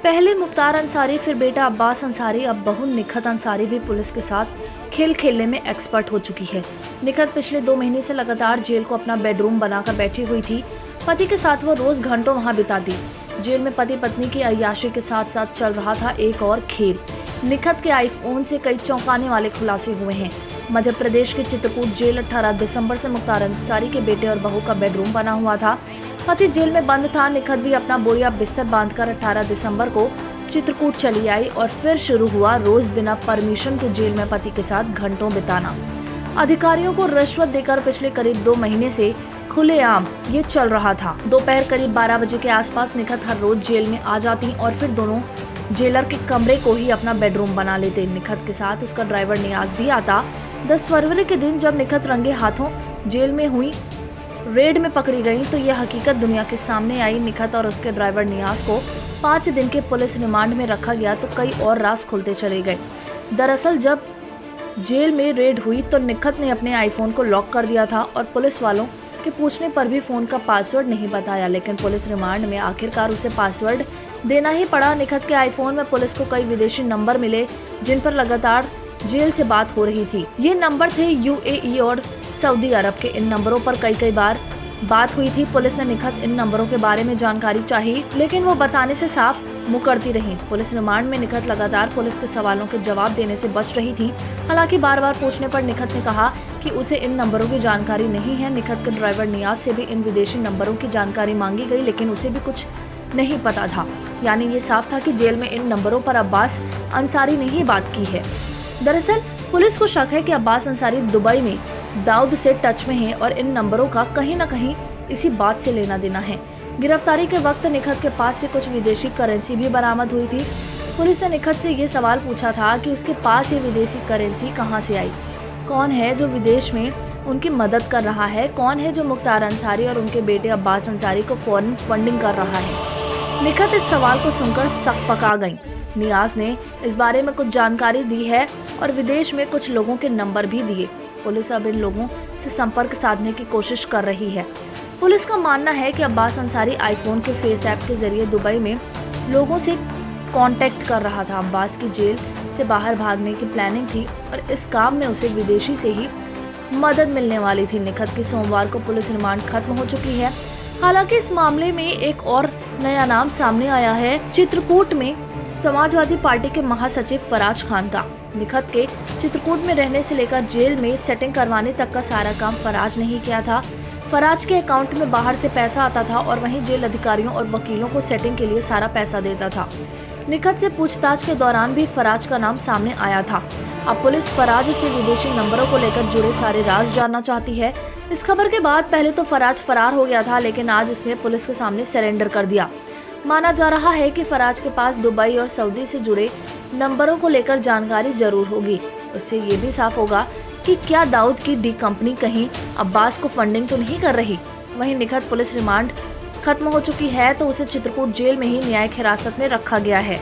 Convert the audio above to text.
पहले मुख्तार अंसारी, फिर बेटा अब्बास अंसारी, अब बहू निखत अंसारी भी पुलिस के साथ खेल खेलने में एक्सपर्ट हो चुकी है। निखत पिछले 2 महीने से लगातार जेल को अपना बेडरूम बनाकर बैठी हुई थी। पति के साथ वो रोज घंटों वहां बिताती। जेल में पति पत्नी की अय्याशी के साथ साथ चल रहा था एक और खेल। निखत के आईफोन से कई चौंकाने वाले खुलासे हुए हैं। मध्य प्रदेश के चित्रकूट जेल 18 दिसंबर से मुख्तार अंसारी के बेटे और बहू का बेडरूम बना हुआ था। पति जेल में बंद था। निखत भी अपना बोरिया बिस्तर बांधकर 18 दिसंबर को चित्रकूट चली आई और फिर शुरू हुआ रोज बिना परमिशन के जेल में पति के साथ घंटों बिताना। अधिकारियों को रिश्वत देकर पिछले करीब 2 महीने से खुलेआम ये चल रहा था। दोपहर करीब 12 बजे के आसपास निखत हर रोज जेल में आ जाती और फिर दोनों जेलर के कमरे को ही अपना बेडरूम बना लेते। निखत के साथ उसका ड्राइवर नियाज भी आता। 10 फरवरी के दिन जब निखत रंगे हाथों जेल में हुई रेड में पकड़ी गई तो यह हकीकत दुनिया के सामने आई। निखत और उसके ड्राइवर नियाज को 5 दिन के पुलिस रिमांड में रखा गया तो कई और राज खुलते चले गए। दरअसल जब जेल में रेड हुई तो निखत ने अपने आईफोन को लॉक कर दिया था और पुलिस वालों के पूछने पर भी फोन का पासवर्ड नहीं बताया, लेकिन पुलिस रिमांड में आखिरकार उसे पासवर्ड देना ही पड़ा। निखत के आईफोन में पुलिस को कई विदेशी नंबर मिले जिन पर लगातार जेल से बात हो रही थी। ये नंबर थे यूएई और सऊदी अरब के। इन नंबरों पर कई बार बात हुई थी। पुलिस ने निखत इन नंबरों के बारे में जानकारी चाहिए लेकिन वो बताने से साफ मुकरती रही। पुलिस रिमांड में निखत लगातार पुलिस के सवालों के जवाब देने से बच रही थी। हालांकि बार पूछने पर निखत ने कहा कि उसे इन नंबरों की जानकारी नहीं है। निखत के ड्राइवर नियाज से भी इन विदेशी नंबरों की जानकारी मांगी गई लेकिन उसे भी कुछ नहीं पता था। यानी ये साफ था कि जेल में इन नंबरों पर अब्बास अंसारी ने ही बात की है। दरअसल पुलिस को शक है कि अब्बास अंसारी दुबई में दाऊद से टच में हैं और इन नंबरों का कहीं न कहीं इसी बात से लेना देना है। गिरफ्तारी के वक्त निखत के पास से कुछ विदेशी करेंसी भी बरामद हुई थी। पुलिस ने निखत से ये सवाल पूछा था कि उसके पास ये विदेशी करेंसी कहां से आई, कौन है जो विदेश में उनकी मदद कर रहा है, कौन है जो मुख्तार अंसारी और उनके बेटे अब्बास अंसारी को फॉरेन फंडिंग कर रहा है। निखत इस सवाल को सुनकर सक पका गई। नियाज ने इस बारे में कुछ जानकारी दी है और विदेश में कुछ लोगों के नंबर भी दिए। पुलिस अब इन लोगों से संपर्क साधने की कोशिश कर रही है। पुलिस का मानना है कि अब्बास अंसारी आईफोन के फेस ऐप के जरिए दुबई में लोगों से कांटेक्ट कर रहा था। अब्बास की जेल से बाहर भागने की प्लानिंग थी और इस काम में उसे विदेशी से ही मदद मिलने वाली थी। निखत की सोमवार को पुलिस रिमांड खत्म हो चुकी है। हालांकि इस मामले में एक और नया नाम सामने आया है, चित्रकूट में समाजवादी पार्टी के महासचिव फराज खान का। निखत के चित्रकूट में रहने से लेकर जेल में सेटिंग करवाने तक का सारा काम फराज ने ही किया था। फराज के अकाउंट में बाहर से पैसा आता था और वहीं जेल अधिकारियों और वकीलों को सेटिंग के लिए सारा पैसा देता था। निखत से पूछताछ के दौरान भी फराज का नाम सामने आया था। अब पुलिस फराज से विदेशी नंबरों को लेकर जुड़े सारे राज जानना चाहती है। इस खबर के बाद पहले तो फराज फरार हो गया था लेकिन आज उसने पुलिस के सामने सरेंडर कर दिया। माना जा रहा है कि फराज के पास दुबई और सऊदी से जुड़े नंबरों को लेकर जानकारी जरूर होगी। उससे ये भी साफ होगा कि क्या दाऊद की डी कंपनी कहीं अब्बास को फंडिंग तो नहीं कर रही। वहीं निखत पुलिस रिमांड खत्म हो चुकी है तो उसे चित्रकूट जेल में ही न्यायिक हिरासत में रखा गया है।